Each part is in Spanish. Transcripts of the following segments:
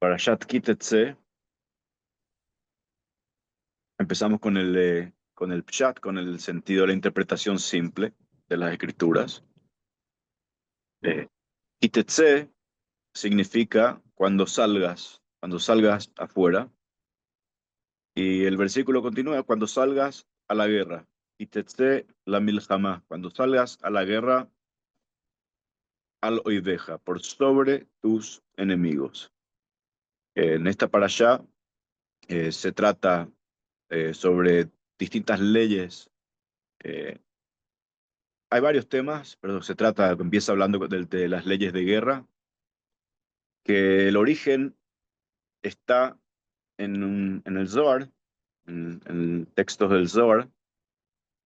Parashat Ki Tetzé. Empezamos con el pshat, con el sentido de la interpretación simple de las escrituras. Ki Tetzé significa cuando salgas afuera. Y el versículo continúa, cuando salgas a la guerra. Ki Tetzé la milhamá, cuando salgas a la guerra al oiveja, por sobre tus enemigos. En esta parashá se trata sobre distintas leyes. eh, Hay varios temas, pero empieza hablando de las leyes de guerra, que el origen está en el Zohar, en textos del Zohar,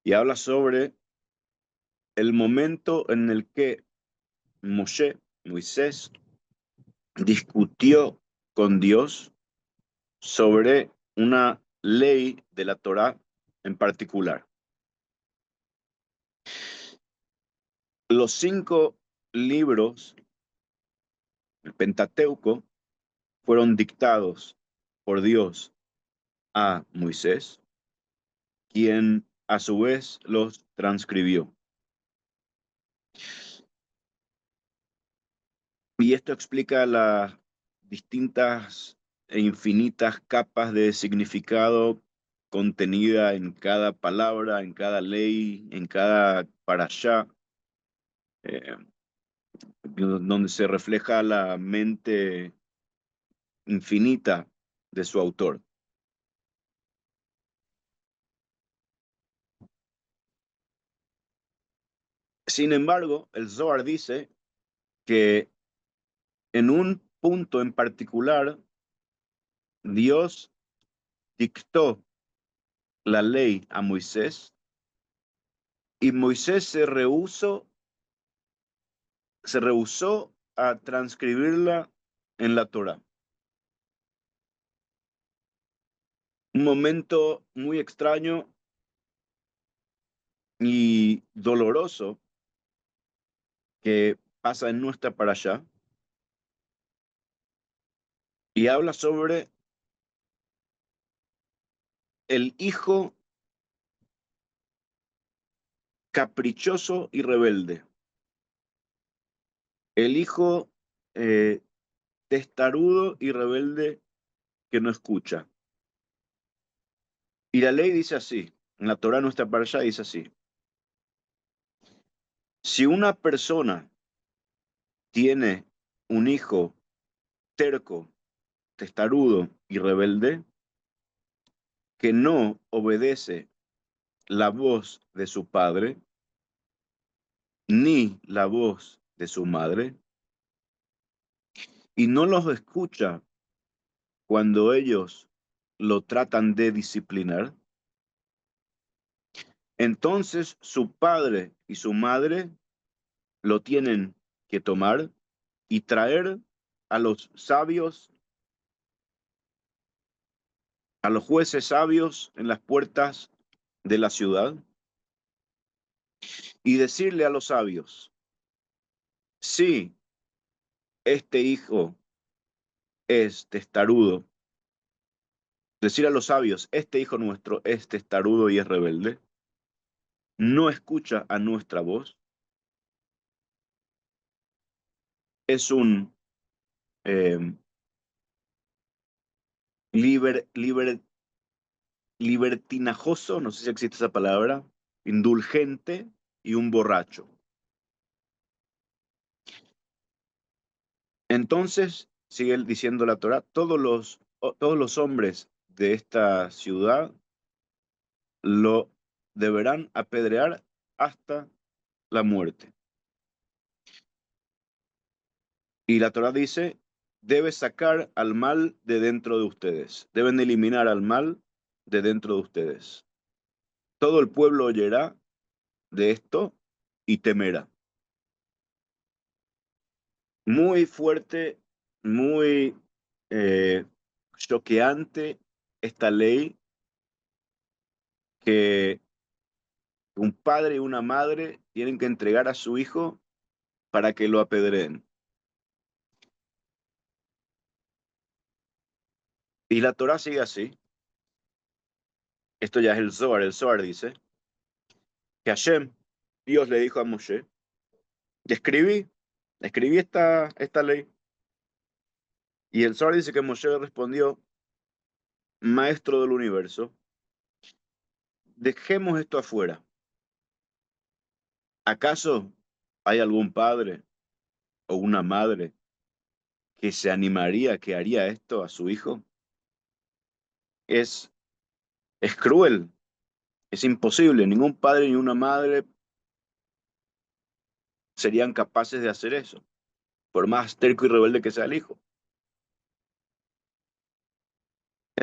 y habla sobre el momento en el que Moisés, discutió con Dios sobre una ley de la Torá en particular. Los 5 libros, el Pentateuco, fueron dictados por Dios a Moisés, quien a su vez los transcribió. Y esto explica las distintas e infinitas capas de significado contenida en cada palabra, en cada ley, en cada parashá, eh, donde se refleja la mente infinita de su autor. Sin embargo, el Zohar dice que en un punto en particular, Dios dictó la ley a Moisés y Moisés se rehusó a transcribirla en la Torá. Un momento muy extraño y doloroso que pasa en nuestra parashá y habla sobre el hijo caprichoso y rebelde, el hijo testarudo y rebelde que no escucha. Y la ley dice así, en la Torá nuestra parashá dice así: si una persona tiene un hijo terco, testarudo y rebelde, que no obedece la voz de su padre, ni la voz de su madre, y no los escucha cuando ellos lo tratan de disciplinar, entonces su padre y su madre lo tienen que tomar y traer a los sabios, a los jueces sabios en las puertas de la ciudad, y decirle a los sabios: si este hijo es testarudo, decir a los sabios, este hijo nuestro es testarudo y es rebelde, no escucha a nuestra voz, es un eh, liber, liber, libertinajoso, no sé si existe esa palabra, indulgente y un borracho. Entonces, sigue diciendo la Torá, todos los hombres de esta ciudad lo deberán apedrear hasta la muerte. Y la Torá dice, debe sacar al mal de dentro de ustedes, deben eliminar al mal de dentro de ustedes. Todo el pueblo oyerá de esto y temerá. Muy fuerte, muy eh, choqueante esta ley que un padre y una madre tienen que entregar a su hijo para que lo apedreen. Y la Torá sigue así. Esto ya es el Zohar. El Zohar dice que Hashem, Dios le dijo a Moshe, y escribí esta ley. Y el Zohar dice que Moshe respondió, maestro del universo, dejemos esto afuera. ¿Acaso hay algún padre o una madre que se animaría, que haría esto a su hijo? Es, es cruel, es imposible. Ningún padre ni una madre serían capaces de hacer eso, por más terco y rebelde que sea el hijo.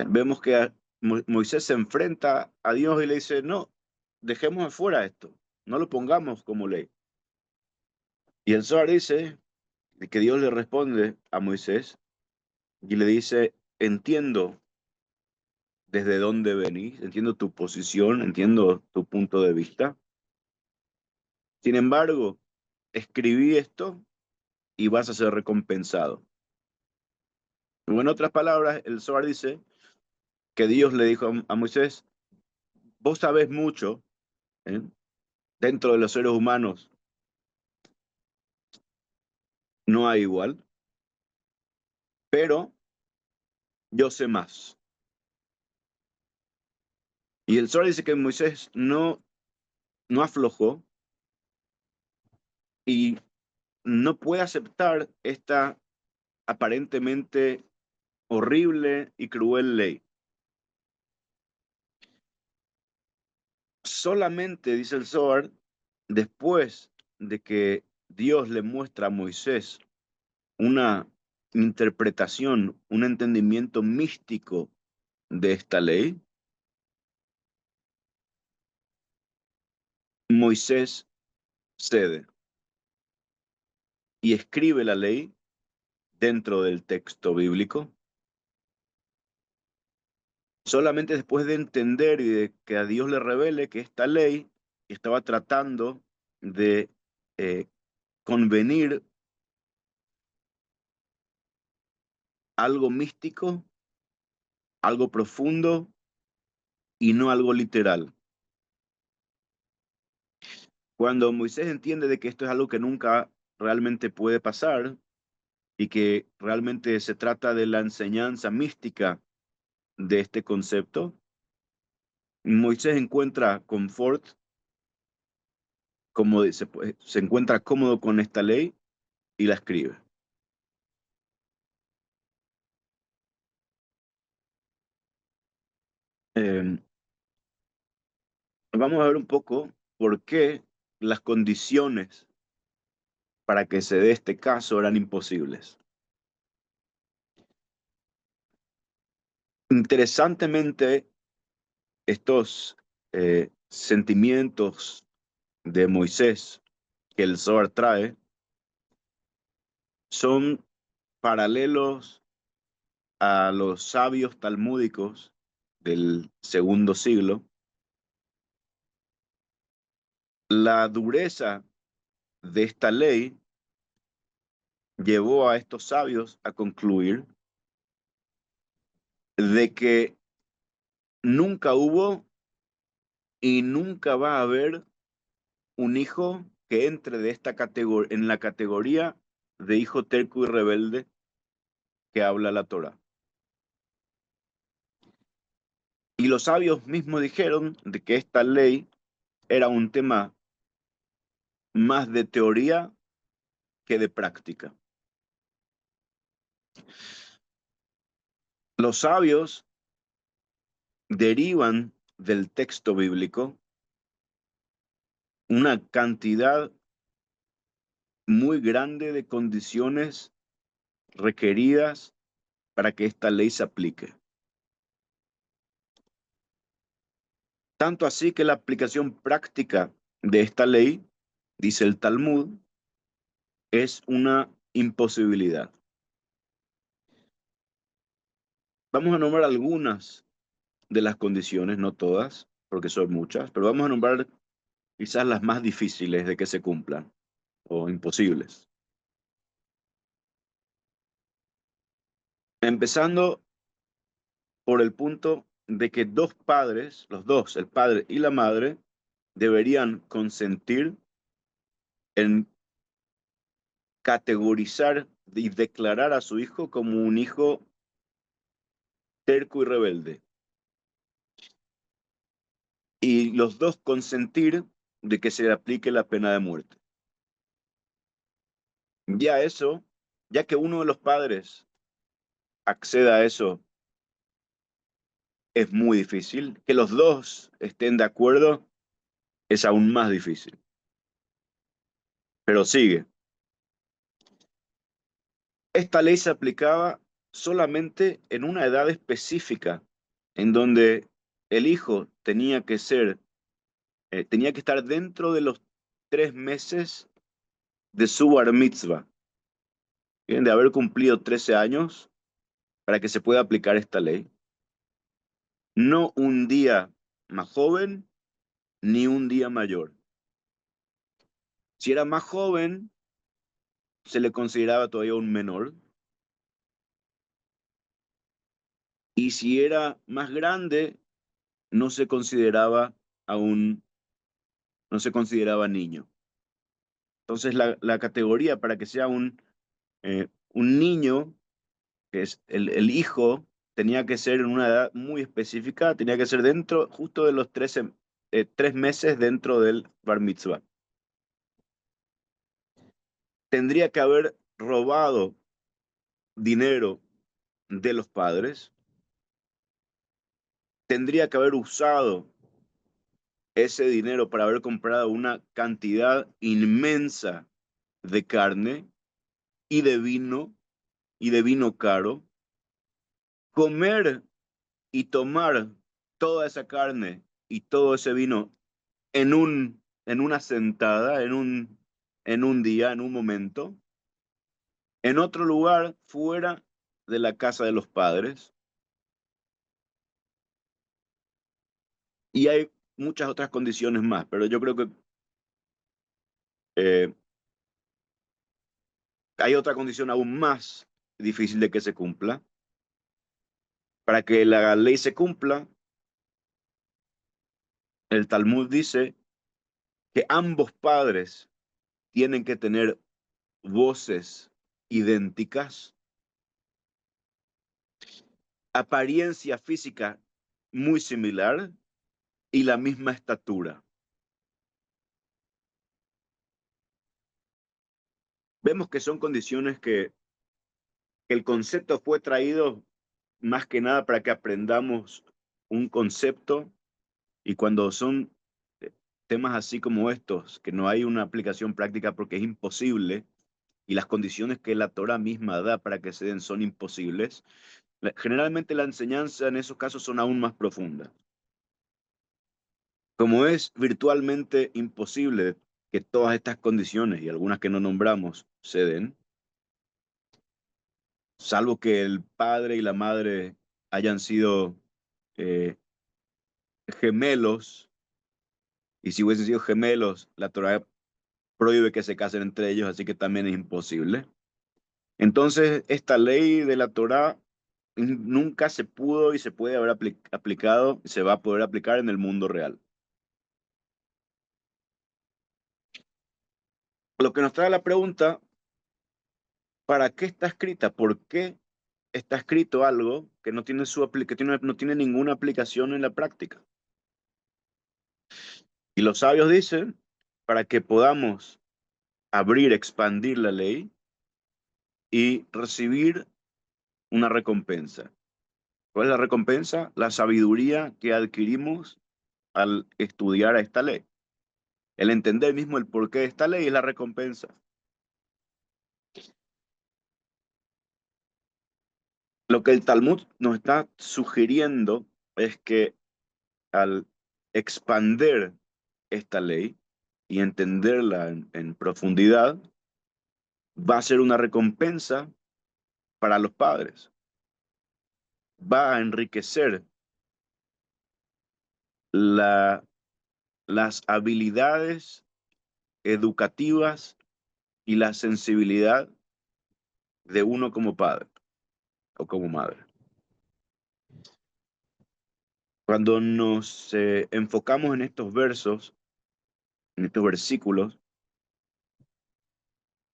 Vemos que Moisés se enfrenta a Dios y le dice, no, dejemos afuera esto, no lo pongamos como ley. Y el Zohar dice que Dios le responde a Moisés y le dice, entiendo desde dónde venís, entiendo tu posición, entiendo tu punto de vista. Sin embargo, escribí esto y vas a ser recompensado. O en otras palabras, el Zohar dice que Dios le dijo a Moisés, vos sabés mucho, ¿eh? Dentro de los seres humanos no hay igual, pero yo sé más. Y el Zohar dice que Moisés no aflojó y no puede aceptar esta aparentemente horrible y cruel ley. Solamente, dice el Zohar, después de que Dios le muestra a Moisés una interpretación, un entendimiento místico de esta ley, Moisés cede y escribe la ley dentro del texto bíblico. Solamente después de entender y de que a Dios le revele que esta ley estaba tratando de eh, convenir algo místico, algo profundo y no algo literal. Cuando Moisés entiende de que esto es algo que nunca realmente puede pasar y que realmente se trata de la enseñanza mística de este concepto, Moisés encuentra confort, como se encuentra cómodo con esta ley y la escribe. Eh, Vamos a ver un poco por qué las condiciones para que se dé este caso eran imposibles. Interesantemente, estos sentimientos de Moisés que el Zohar trae son paralelos a los sabios talmúdicos del segundo siglo. La dureza de esta ley llevó a estos sabios a concluir de que nunca hubo y nunca va a haber un hijo que entre de esta en la categoría de hijo terco y rebelde que habla la Torá. Y los sabios mismos dijeron de que esta ley era un tema más de teoría que de práctica. Los sabios derivan del texto bíblico una cantidad muy grande de condiciones requeridas para que esta ley se aplique. Tanto así que la aplicación práctica de esta ley, dice el Talmud, es una imposibilidad. Vamos a nombrar algunas de las condiciones, no todas, porque son muchas, pero vamos a nombrar quizás las más difíciles de que se cumplan o imposibles. Empezando por el punto de que dos padres, los dos, el padre y la madre, deberían consentir en categorizar y declarar a su hijo como un hijo terco y rebelde. Y los dos consentir de que se le aplique la pena de muerte. Ya eso, ya que uno de los padres acceda a eso, es muy difícil. Que los dos estén de acuerdo es aún más difícil. Pero sigue. Esta ley se aplicaba solamente en una edad específica, en donde el hijo tenía que estar dentro de los 3 meses de su bar mitzvah, ¿bien? De haber cumplido 13 años para que se pueda aplicar esta ley. No un día más joven ni un día mayor. Si era más joven, se le consideraba todavía un menor. Y si era más grande, no se consideraba aún, no se consideraba niño. Entonces la categoría para que sea un niño, que es el hijo, tenía que ser en una edad muy específica, tenía que ser dentro justo de los 3 meses dentro del bar mitzvah. Tendría que haber robado dinero de los padres, tendría que haber usado ese dinero para haber comprado una cantidad inmensa de carne y y de vino caro, comer y tomar toda esa carne y todo ese vino en una sentada, en un día, en un momento, en otro lugar fuera de la casa de los padres. Y hay muchas otras condiciones más, pero yo creo que eh, hay otra condición aún más difícil de que se cumpla. Para que la ley se cumpla, el Talmud dice que ambos padres tienen que tener voces idénticas, apariencia física muy similar y la misma estatura. Vemos que son condiciones que el concepto fue traído más que nada para que aprendamos un concepto, y cuando son eh, temas así como estos, que no hay una aplicación práctica porque es imposible, y las condiciones que la Torah misma da para que se den son imposibles, generalmente la enseñanza en esos casos son aún más profundas. Como es virtualmente imposible que todas estas condiciones y algunas que no nombramos se den, salvo que el padre y la madre hayan sido eh, gemelos, y si hubiesen sido gemelos, la Torah prohíbe que se casen entre ellos, así que también es imposible. Entonces, esta ley de la Torah nunca se pudo y se puede haber aplicado, y se va a poder aplicar en el mundo real. Lo que nos trae la pregunta, ¿para qué está escrita? ¿Por qué está escrito algo que no tiene, no tiene ninguna aplicación en la práctica? Y los sabios dicen, para que podamos abrir, expandir la ley y recibir una recompensa. ¿Cuál es la recompensa? La sabiduría que adquirimos al estudiar a esta ley. El entender mismo el porqué de esta ley es la recompensa. Lo que el Talmud nos está sugiriendo es que al expander esta ley y entenderla en profundidad, va a ser una recompensa para los padres. Va a enriquecer la, las habilidades educativas y la sensibilidad de uno como padre o como madre. Cuando nos enfocamos en estos versos, en estos versículos,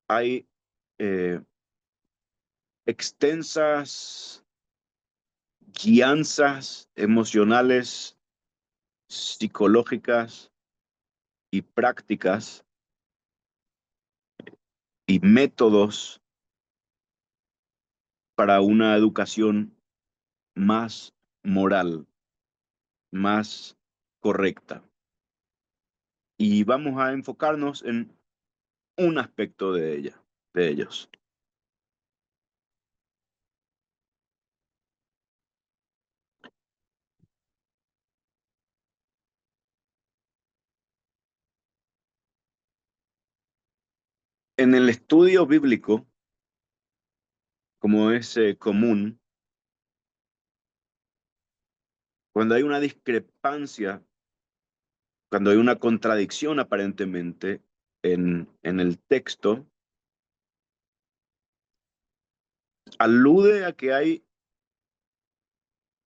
hay eh, extensas guianzas emocionales, psicológicas y prácticas y métodos para una educación más moral, más correcta. Y vamos a enfocarnos en un aspecto de ellos. En el estudio bíblico, como es común, cuando hay una discrepancia, cuando hay una contradicción aparentemente en el texto, alude a que hay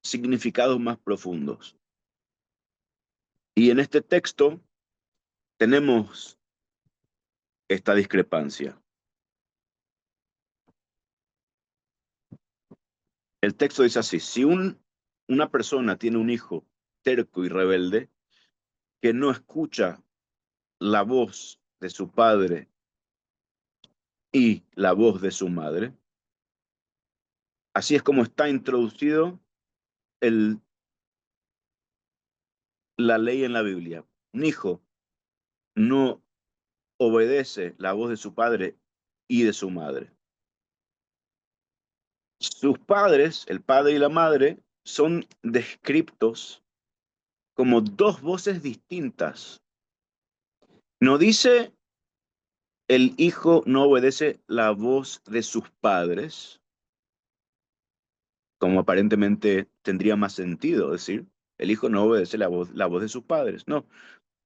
significados más profundos. Y en este texto tenemos esta discrepancia. El texto dice así: si una persona tiene un hijo terco y rebelde que no escucha la voz de su padre y la voz de su madre, así es como está introducido el, la ley en la Biblia. Un hijo no obedece la voz de su padre y de su madre. Sus padres, el padre y la madre, son descriptos como dos voces distintas. No dice el hijo no obedece la voz de sus padres, como aparentemente tendría más sentido decir, el hijo no obedece la voz de sus padres. No,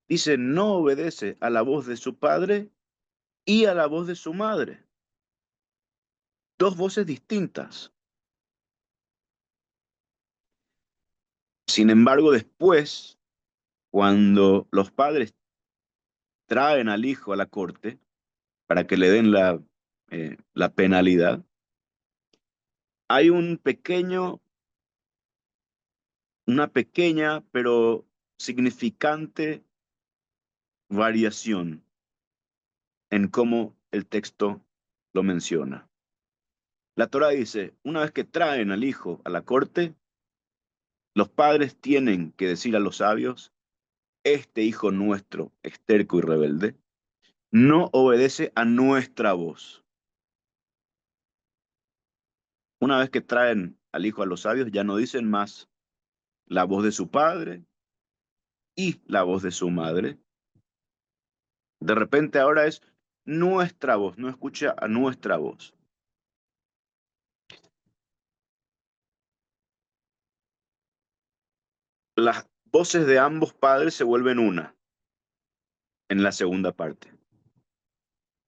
dice no obedece a la voz de su padre y a la voz de su madre. Dos voces distintas. Sin embargo, después, cuando los padres traen al hijo a la corte para que le den la penalidad, hay una pequeña pero significante variación en cómo el texto lo menciona. La Torá dice, una vez que traen al hijo a la corte, los padres tienen que decir a los sabios, este hijo nuestro es terco y rebelde, no obedece a nuestra voz. Una vez que traen al hijo a los sabios, ya no dicen más la voz de su padre y la voz de su madre. De repente ahora es nuestra voz, no escucha a nuestra voz. Las voces de ambos padres se vuelven una en la segunda parte.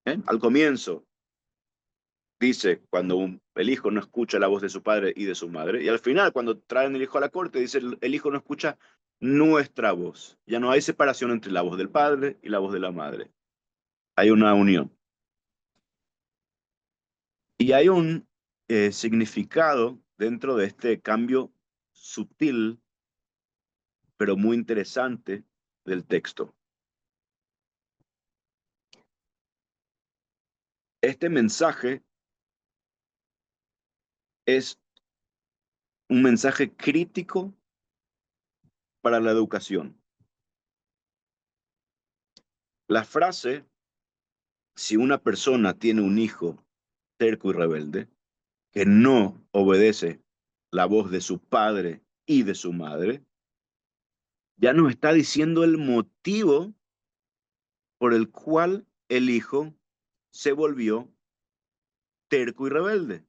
Al comienzo dice cuando el hijo no escucha la voz de su padre y de su madre, y al final cuando traen el hijo a la corte dice el hijo no escucha nuestra voz. Ya no hay separación entre la voz del padre y la voz de la madre. Hay una unión. Y hay un significado dentro de este cambio sutil, pero muy interesante del texto. Este mensaje es un mensaje crítico para la educación. La frase, si una persona tiene un hijo terco y rebelde, que no obedece la voz de su padre y de su madre, ya nos está diciendo el motivo por el cual el hijo se volvió terco y rebelde.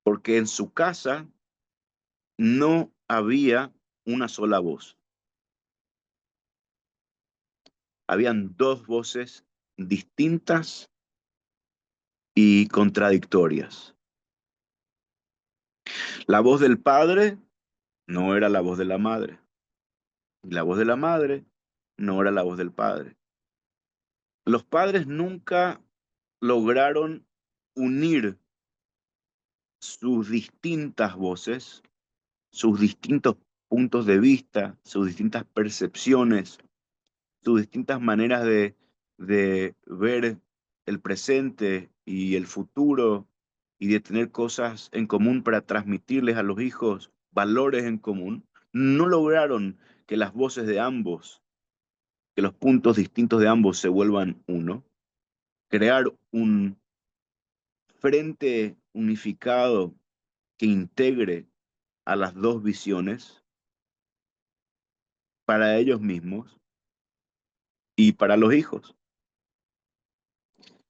Porque en su casa no había una sola voz. Habían dos voces distintas y contradictorias. La voz del padre no era la voz de la madre. Y la voz de la madre no era la voz del padre. Los padres nunca lograron unir sus distintas voces, sus distintos puntos de vista, sus distintas percepciones, sus distintas maneras de ver el presente y el futuro y de tener cosas en común para transmitirles a los hijos valores en común, no lograron que las voces de ambos, que los puntos distintos de ambos se vuelvan uno, crear un frente unificado que integre a las dos visiones para ellos mismos y para los hijos.